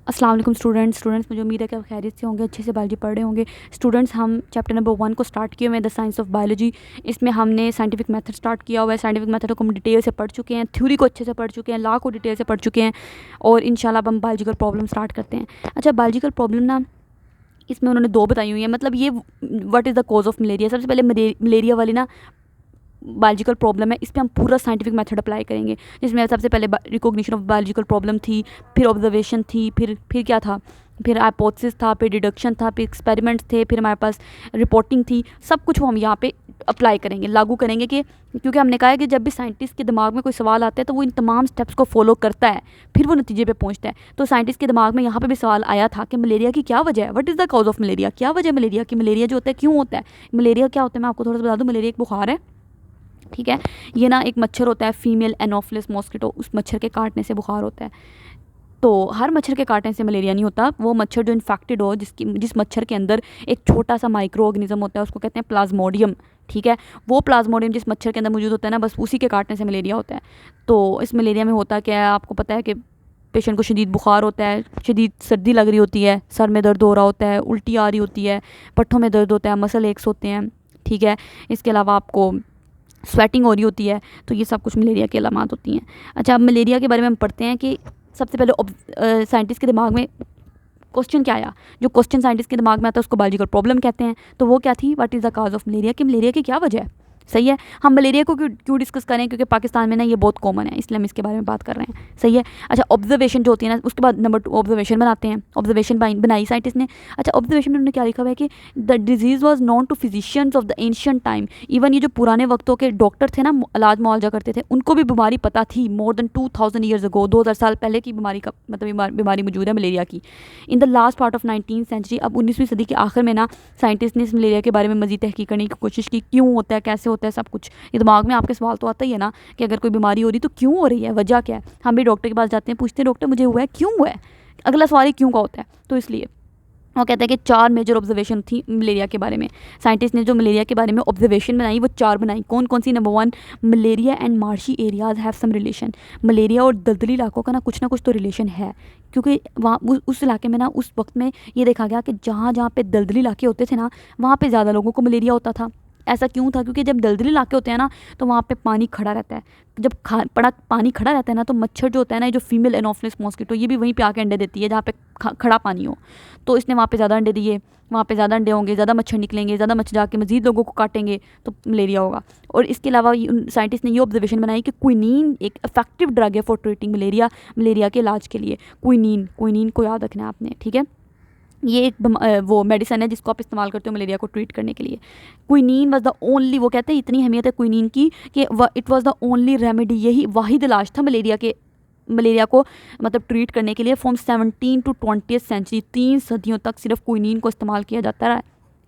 अस्सलाम वालेकुम स्टूडेंट्स मुझे उम्मीद है कि आप खैरियत से होंगे, अच्छे से बायोलॉजी पढ़ रहे होंगे। स्टूडेंट्स, हम चैप्टर नंबर 1 को स्टार्ट किए हुए हैं, द साइंस ऑफ बायोलॉजी। इसमें हमने साइंटिफिक मेथड स्टार्ट किया हुआ है। साइंटिफिक मेथड को हम डिटेल से पढ़ चुके हैं, थ्योरी को अच्छे से पढ़ चुके हैं, लॉ को डिटेल से पढ़ चुके हैं, और इंशाल्लाह अब हम बायोलॉजिकल प्रॉब्लम स्टार्ट करते हैं। अच्छा, बायोलॉजिकल प्रॉब्लम ना इसमें उन्होंने 2 बताई हुई हैं। मतलब ये what is the cause of malaria. सबसे पहले मलेरिया वाली ना बायोलॉजिकल प्रॉब्लम है, इस पर हम पूरा साइंटिफिक मेथड अप्लाई करेंगे, जिसमें सबसे पहले रिकॉग्निशन ऑफ बायोलॉजिकल प्रॉब्लम थी, फिर ऑब्जर्वेशन थी, फिर क्या था, फिर हाइपोथेसिस था, फिर डिडक्शन था, फिर एक्सपेरिमेंट्स थे, फिर हमारे पास रिपोर्टिंग थी। सब कुछ वो हम यहाँ पे अप्लाई करेंगे, लागू करेंगे, कि क्योंकि हमने कहा है कि जब भी साइंटिस्ट के दिमाग में कोई सवाल आता है तो वो इन तमाम स्टेप्स को फॉलो करता है, फिर वो नतीजे पे पहुंचता है। तो साइंटिस्ट के दिमाग में यहाँ पे भी सवाल आया था कि मलेरिया की क्या वजह है, what is the cause of malaria, क्या वजह है मलेरिया की, मलेरिया जो होता है क्यों होता है, मलेरिया क्या होता है। मैं आपको थोड़ा सा बता दूँ, मलेरिया एक बुखार है, ठीक है। ये ना एक मच्छर होता है, फीमेल एनोफिलिस मॉस्किटो, उस मच्छर के काटने से बुखार होता है। तो हर मच्छर के काटने से मलेरिया नहीं होता। वो मच्छर जो इन्फेक्टेड हो, जिस मच्छर के अंदर एक छोटा सा माइक्रो ऑर्गेनिज्म होता है, उसको कहते हैं प्लाज्मोडियम, ठीक है। वो प्लाज्मोडियम जिस मच्छर के अंदर मौजूद होता है ना, बस उसी के काटने से मलेरिया होता है। तो इस मलेरिया में होता क्या है, आपको पता है कि पेशेंट को शदीद बुखार होता है, शदीद सर्दी लग रही होती है, सर में दर्द हो रहा होता है, उल्टी आ रही होती है, पट्ठों में दर्द होता है, मसल एक्स होते हैं, ठीक है। इसके अलावा आपको स्वेटिंग हो रही होती है। तो ये सब कुछ मलेरिया की अलामात होती हैं। अच्छा, अब मलेरिया के बारे में हम पढ़ते हैं कि सबसे पहले साइंटिस्ट के दिमाग में क्वेश्चन क्या आया। जो क्वेश्चन साइंटिस्ट के दिमाग में आता है उसको बायोलॉजिकल प्रॉब्लम कहते हैं। तो वो क्या थी, what is the cause of malaria, कि मलेरिया की क्या वजह है। सही है। हम मलेरिया को क्यों डिस्कस करें, क्योंकि पाकिस्तान में ना ये बहुत कॉमन है, इसलिए हम इसके बारे में बात कर रहे हैं। सही है। अच्छा, ऑब्जर्वेशन जो होती है ना, उसके बाद नंबर 2 ऑब्जर्वेशन बनाते हैं। ऑब्जर्वेशन बनाई साइंटिस्ट ने। अच्छा, ऑब्जर्वेशन में उन्होंने क्या लिखा हुआ है कि the disease was known to physicians of the ancient time. Even ये जो पुराने वक्तों के डॉक्टर थे ना, इलाज मुआवजा करते थे, उनको भी बीमारी पता थी। मोर देन 2000 ईयर्स अगो, 2000 साल पहले की बीमारी का मतलब बीमारी मौजूद है मलेरिया की। In the last part of 19th century, अब 19वीं सदी के आखिर में ना साइंटिस्ट ने इस मलेरिया के बारे में मजीद तहकीक करने की कोशिश की, क्यों होता है, कैसे होता है, सब कुछ। ये दिमाग में आपके सवाल तो आता ही है ना, कि अगर कोई बीमारी हो रही तो क्यों हो रही है, वजह क्या है। हम भी डॉक्टर के पास जाते हैं, पूछते हैं डॉक्टर मुझे हुआ है, क्यों हुआ है। अगला सवाल ही क्यों का होता है। तो इसलिए वो कहते हैं कि 4 मेजर ऑब्जर्वेशन थी मलेरिया के बारे में। साइंटिस्ट ने जो मलेरिया के बारे में ऑब्जर्वेशन बनाई वो 4 बनाई। कौन कौन सी। Number 1, malaria and marshy areas have some relation. Malaria और दलदली इलाकों का ना कुछ तो रिलेशन है, क्योंकि वहाँ उस इलाके में ना उस वक्त में ये देखा गया कि जहाँ जहाँ पे दलदली इलाके होते थे ना, वहाँ पे ज़्यादा लोगों को मलेरिया होता था। ऐसा क्यों था, क्योंकि जब दलदली इलाके होते हैं ना, तो वहाँ पे पानी खड़ा रहता है। जब पानी खड़ा रहता है ना, तो मच्छर जो होता है ना, ये जो फीमेल एनोफिलिस मॉस्किटो, ये भी वहीं पे आके अंडे देती है जहाँ पे खड़ा पानी हो। तो इसने वहाँ पे ज़्यादा अंडे दिए, वहाँ पे ज़्यादा अंडे होंगे, ज़्यादा मच्छर निकलेंगे, ज़्यादा मच्छर जाके मज़ीद लोगों को काटेंगे, तो मलेरिया होगा। और इसके अलावा साइंटिस्ट ने ये ऑब्जर्वेशन बनाई कि क्विनीन एक इफेक्टिव ड्रग है फॉर ट्रीटिंग मलेरिया के इलाज के लिए। क्विनीन को याद रखना है आपने, ठीक है। ये एक वो मेडिसन है जिसको आप इस्तेमाल करते हो मलेरिया को ट्रीट करने के लिए। क्विनीन वाज द ओनली, वो कहते हैं इतनी अहमियत है क्विनीन की कि it was the only remedy, यही वाहिद इलाज था मलेरिया को मतलब ट्रीट करने के लिए। फ्रॉम 17 to 20th सेंचुरी, 3 सदियों तक सिर्फ क्विनीन को इस्तेमाल किया जाता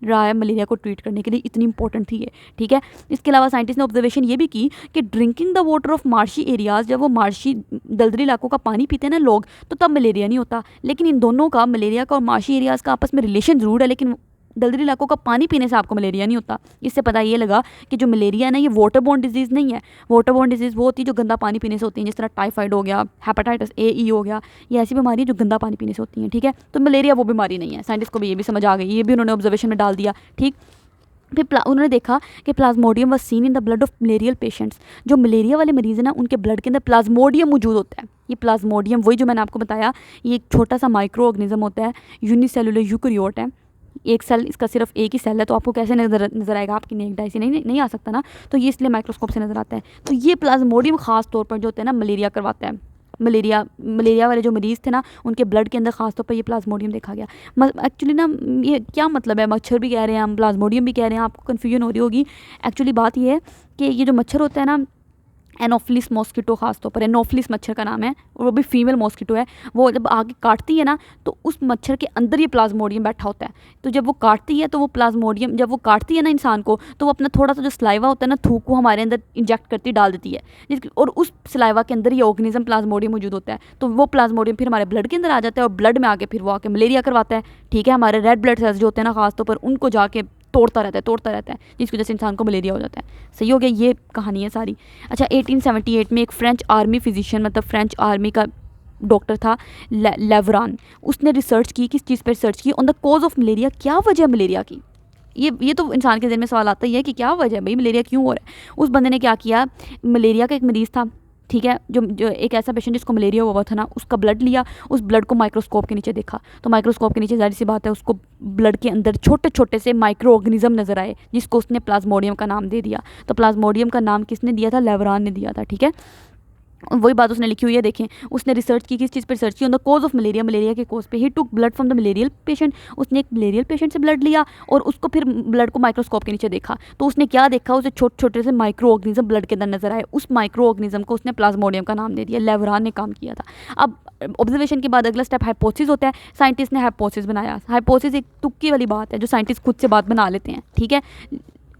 रहा है मलेरिया को ट्रीट करने के लिए। इतनी इंपॉर्टेंट थी ये, ठीक है। इसके अलावा साइंटिस्ट ने ऑब्जर्वेशन ये भी की कि drinking the water of marshy areas, जब वो मार्शी दलदली इलाकों का पानी पीते हैं ना लोग, तो तब मलेरिया नहीं होता। लेकिन इन दोनों का, मलेरिया का और मार्शी एरियाज का आपस में रिलेशन ज़रूर है, लेकिन दलदली इलाकों का पानी पीने से आपको मलेरिया नहीं होता। इससे पता ये लगा कि जो मलेरिया है ना, ये वाटर बोर्न डिजीज़ नहीं है। वाटर बोर्न डिजीज़ वो होती है जो गंदा पानी पीने से होती है, जिस तरह टाइफाइड हो गया, हेपेटाइटिस ए ई हो गया, ये ऐसी बीमारी है जो गंदा पानी पीने से होती हैं, ठीक है। तो मलेरिया वो बीमारी नहीं है। साइंटिस्ट को भी ये भी समझ आ गई, ये भी उन्होंने ऑब्जर्वेशन में डाल दिया, ठीक। फिर उन्होंने देखा कि Plasmodium was seen in the blood of malarial patients. जो मलेरिया वाले मरीज़ हैं ना, उनके ब्लड के अंदर प्लाज्मोडियम मौजूद होता है। ये प्लाज्मोडियम वही जो मैंने आपको बताया, ये एक छोटा सा माइक्रो ऑर्गेनिज्म होता है, यूनिसेलुलर यूकैरियोट है। एक सेल, इसका सिर्फ एक ही सेल है, तो आपको कैसे नज़र आएगा, आपकी नेक डाई से नहीं आ सकता ना, तो ये इसलिए माइक्रोस्कोप से नज़र आता है। तो ये प्लाज्मोडियम ख़ास तौर पर जो होता है ना, मलेरिया करवाता है। मलेरिया वाले जो मरीज़ थे ना, उनके ब्लड के अंदर ख़ास तौर पर ये प्लाज्मोडियम देखा गया। एक्चुअली ना ये क्या मतलब है, मच्छर भी कह रहे हैं हम, प्लाज्मोडियम भी कह रहे हैं, आपको कन्फ्यूजन हो रही होगी। एक्चुअली बात ये है कि ये जो मच्छर होता है ना, एनोफिलिस मॉस्किटो खास तौर पर, एनोफिलिस मच्छर का नाम है, और वो भी फीमेल मॉस्किटो है। वो जब आगे काटती है ना, तो उस मच्छर के अंदर ये प्लाज्मोडियम बैठा होता है। तो जब वो काटती है तो वो प्लाज्मोडियम, जब वो काटती है ना इंसान को, तो वो अपना थोड़ा सा जो सलाइवा होता है ना, थूक को हमारे अंदर इंजेक्ट करती डाल देती है, और उस सलाइवा के अंदर ये ऑर्गेनिज्म प्लाज्मोडियम मौजूद होता है। तो वो प्लाज्मोडियम फिर हमारे ब्लड के अंदर आ जाता है, और ब्लड में आके फिर वो आके मलेरिया करवाता है, ठीक है। हमारे रेड ब्लड सेल्स जो होते हैं ना, खास तौर पर उनको जाके तोड़ता रहता है, जिसकी वजह से इंसान को मलेरिया हो जाता है। सही हो गया, ये कहानी है सारी। अच्छा, 1878 में एक फ्रेंच आर्मी फिजिशियन, मतलब फ्रेंच आर्मी का डॉक्टर था लेवरान, उसने रिसर्च की, किस चीज़ पर रिसर्च की, on the cause of malaria, क्या वजह है मलेरिया की। ये तो इंसान के दिल में सवाल आता ही है कि क्या वजह है भाई, मलेरिया क्यों हो रहा है। उस बंदे ने क्या किया, मलेरिया का एक मरीज़ था, ठीक है, जो एक ऐसा पेशेंट जिसको मलेरिया हुआ था ना, उसका ब्लड लिया, उस ब्लड को माइक्रोस्कोप के नीचे देखा, तो माइक्रोस्कोप के नीचे जाहिर सी बात है उसको ब्लड के अंदर छोटे छोटे से माइक्रो ऑर्गेनिज्म नज़र आए, जिसको उसने प्लाज्मोडियम का नाम दे दिया। तो प्लाज्मोडियम का नाम किसने दिया था, लेवरान ने दिया था, ठीक है। वही बात उसने लिखी हुई है, देखें, उसने रिसर्च की, किस चीज़ पर रिसर्च की, on the cause of malaria, malaria के कोज पे। He took blood from the malarial patient, उसने एक मलेरियल पेशेंट से ब्लड लिया और उसको फिर ब्लड को माइक्रोस्कोप के नीचे देखा, तो उसने क्या देखा, उसे छोटे छोटे से माइक्रो ऑर्गेनिज्म ब्लड के अंदर नजर आए, उस माइक्रो ऑर्गेनिज्म को उसने प्लाज्मोडियम का नाम दे दिया। लेवरान ने काम किया था। अब ऑब्जर्वेशन के बाद अगला स्टेप हाइपोथेसिस होता है। साइंटिस्ट ने हाइपोथेसिस बनाया। हाइपोथेसिस एक तुक्की वाली बात है जो साइंटिस्ट खुद से बात बना लेते हैं, ठीक है।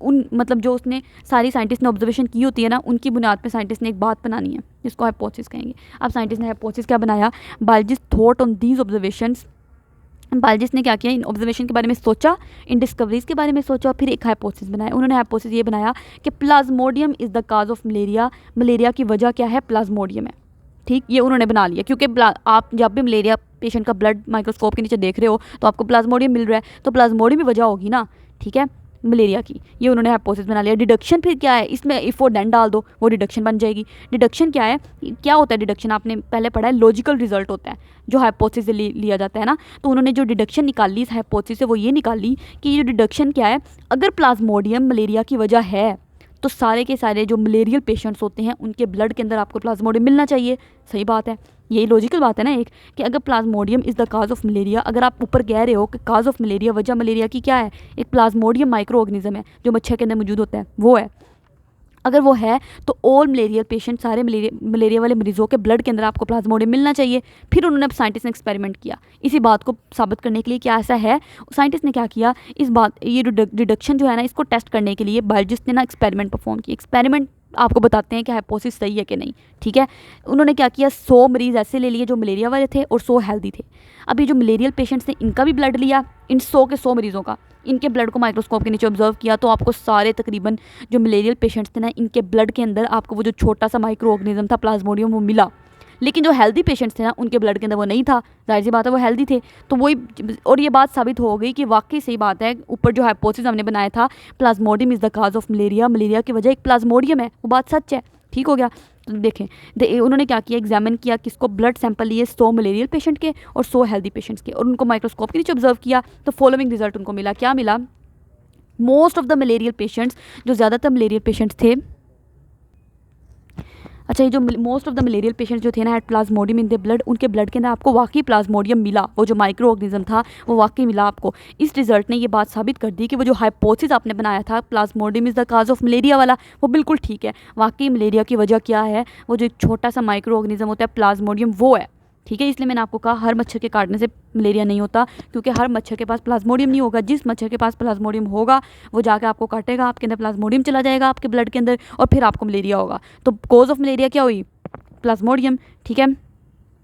उन मतलब जो उसने सारी साइंटिस्ट ने ऑब्जर्वेशन की होती है ना, उनकी बुनियाद पे साइंटिस्ट ने एक बात बनानी है, जिसको हाइपोथेसिस कहेंगे। अब साइंटिस्ट ने हाइपोथेसिस क्या बनाया, biologist thought on these observations. Biologist ने क्या किया, इन ऑब्जर्वेशन के बारे में सोचा, इन डिस्कवरीज के बारे में सोचा, फिर एक हाइपोथेसिस बनाया। उन्होंने हाइपोथेसिस ये बनाया कि Plasmodium is the cause of malaria, malaria की वजह क्या है, प्लाज्मोडियम है, ठीक। ये उन्होंने बना लिया, क्योंकि आप जब भी मलेरिया पेशेंट का ब्लड माइक्रोस्कोप के नीचे देख रहे हो तो आपको प्लाज्मोडियम मिल रहा है, तो प्लाज्मोडियम भी वजह होगी ना, ठीक है, मलेरिया की। ये उन्होंने हाइपोथेसिस बना लिया। डिडक्शन फिर क्या है, इसमें इफ और देन डाल दो, वो डिडक्शन बन जाएगी। डिडक्शन क्या है, क्या होता है डिडक्शन, आपने पहले पढ़ा है, लॉजिकल रिजल्ट होता है जो हाइपोथेसिस से लिया जाता है ना। तो उन्होंने जो डिडक्शन निकाली इस हाइपोथेसिस से, वो ये निकाली कि ये जो डिडक्शन क्या है, अगर प्लाज्मोडियम मलेरिया की वजह है तो सारे के सारे जो मलेरियल पेशेंट्स होते हैं उनके ब्लड के अंदर आपको प्लाज्मोडियम मिलना चाहिए। सही बात है, यही लॉजिकल बात है ना एक, कि अगर Plasmodium is the cause of malaria, अगर आप ऊपर कह रहे हो कि काज ऑफ मलेरिया, वजह मलेरिया की क्या है, एक प्लाज्मोडियम माइक्रो ऑर्गेनिज्म है जो मच्छर के अंदर मौजूद होता है, वो है। अगर वो है तो ऑल मलेरियल पेशेंट, सारे मलेरिया वाले मरीजों के ब्लड के अंदर आपको प्लाज्मोडियम मिलना चाहिए। फिर उन्होंने अब साइंटिस्ट ने एक्सपेरिमेंट किया इसी बात को साबित करने के लिए कि ऐसा है। साइंटिस्ट ने क्या किया, इस बात ये डिडक्शन जो है ना, इसको टेस्ट करने के लिए बायोलॉजिस्ट ने ना एक्सपेरिमेंट परफॉर्म किया। एक्सपेरिमेंट आपको बताते हैं कि हाइपोथेसिस सही है कि नहीं, ठीक है। उन्होंने क्या किया, 100 मरीज़ ऐसे ले लिए जो मलेरिया वाले थे और 100 हेल्दी थे। अभी जो मलेरियल पेशेंट्स थे इनका भी ब्लड लिया, इन 100 के 100 मरीज़ों का, इनके ब्लड को माइक्रोस्कोप के नीचे ऑब्जर्व किया, तो आपको सारे तकरीबन जो मलेरियल पेशेंट्स थे ना, इनके ब्लड के अंदर आपको वो जो छोटा सा माइक्रो ऑर्गेनिज्म था प्लाज्मोडियम, वो मिला। लेकिन जो हेल्दी पेशेंट्स थे ना, उनके ब्लड के अंदर वो नहीं था। जाहिर सी बात है, वो हेल्दी थे। तो वही, और ये बात साबित हो गई कि वाकई सही बात है, ऊपर जो हाइपोथेसिस हमने बनाया था Plasmodium is the cause of malaria, malaria की वजह एक प्लाज्मोडियम है, वो बात सच है। ठीक हो गया। तो देखें, उन्होंने क्या किया, एग्जामिन किया किसको, ब्लड सैंपल लिए 100 मलेरियल पेशेंट के और 100 हेल्दी पेशेंट्स के, और उनको माइक्रोस्कोप के नीचे ऑब्जर्व किया। तो फॉलोइंग रिजल्ट उनको मिला, क्या मिला, most of the malarial patients, जो ज़्यादातर मलेरियल पेशेंट्स थे, अच्छा, ये जो most of the malarial patients जो थे ना, had Plasmodium in the blood, उनके ब्लड के अंदर आपको वाकई प्लाज्मोडियम मिला, वो जो माइक्रो ऑर्गेनिज्म था वो वाकई मिला आपको। इस रिजल्ट ने ये बात साबित कर दी कि वो जो हाइपोथेसिस आपने बनाया था Plasmodium is the cause of malaria वाला, वो बिल्कुल ठीक है। वाकई मलेरिया की वजह क्या है, वो जो एक छोटा सा माइक्रो ऑर्गेनिज्म होता है प्लाज्मोडियम, वो है। ठीक है, इसलिए मैंने आपको कहा हर मच्छर के काटने से मलेरिया नहीं होता, क्योंकि हर मच्छर के पास प्लाज्मोडियम नहीं होगा। जिस मच्छर के पास प्लाज्मोडियम होगा वो जाकर आपको काटेगा, आपके अंदर प्लाज्मोडियम चला जाएगा आपके ब्लड के अंदर, और फिर आपको मलेरिया होगा। तो कॉज ऑफ मलेरिया क्या हुई, प्लाज्मोडियम। ठीक है,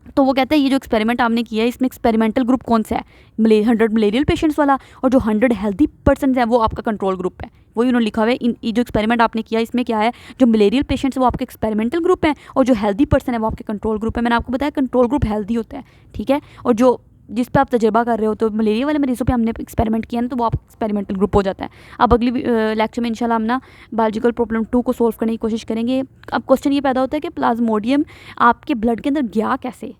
तो वो कहते हैं ये जो एक्सपेरिमेंट आपने किया है इसमें एक्सपेरिमेंटल ग्रुप कौन सा है, 100 मलेरियल पेशेंट्स वाला, और जो 100 हेल्दी पर्सन है वो आपका कंट्रोल ग्रुप है। वही उन्होंने लिखा हुआ है, ये जो एक्सपेरिमेंट आपने किया इसमें क्या है, जो मलेरियल पेशेंट्स वो आपके एक्सपेरिमेंटल ग्रुप है और जो हेल्दी पर्सन है वो आपके कंट्रोल ग्रुप है। मैंने आपको बताया कंट्रोल ग्रुप हेल्दी होता है, ठीक है। और जो जिस पे आप तजर्बा कर रहे हो, तो मलेरिया वाले मरीजों पे हमने एक्सपेरिमेंट किया ना, तो वो आप एक्सपेरिमेंटल ग्रुप हो जाता है। अब अगली लेक्चर में इंशाल्लाह हम ना बायोलॉजिकल प्रॉब्लम 2 को सोल्व करने की कोशिश करेंगे। अब क्वेश्चन ये पैदा होता है कि प्लाज्मोडियम आपके ब्लड के अंदर गया कैसे,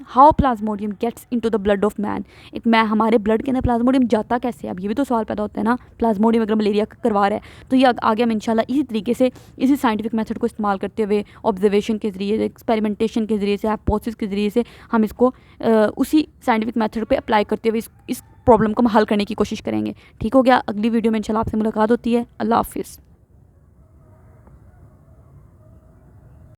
how plasmodium gets into the blood of man, एक मैं हमारे ब्लड के अंदर प्लाज्मोडियम जाता कैसे। अब ये भी तो सवाल पैदा होता है ना, प्लाज्मोडियम अगर मलेरिया करवा रहा है तो ये आगे हम इंशाल्लाह इसी तरीके से, इसी साइंटिफिक मेथड को इस्तेमाल करते हुए, ऑब्जर्वेशन के ज़रिए से, एक्सपेरिमेंटेशन के ज़रिए से, हाइपोथेसिस के ज़रिए से, हम इसको उसी साइंटिफिक मेथड पे अप्लाई करते हुए इस प्रॉब्लम को हम हल करने की कोशिश करेंगे। ठीक हो गया। अगली वीडियो में इंशाल्लाह आपसे मुलाकात होती है। अल्लाह हाफिज़।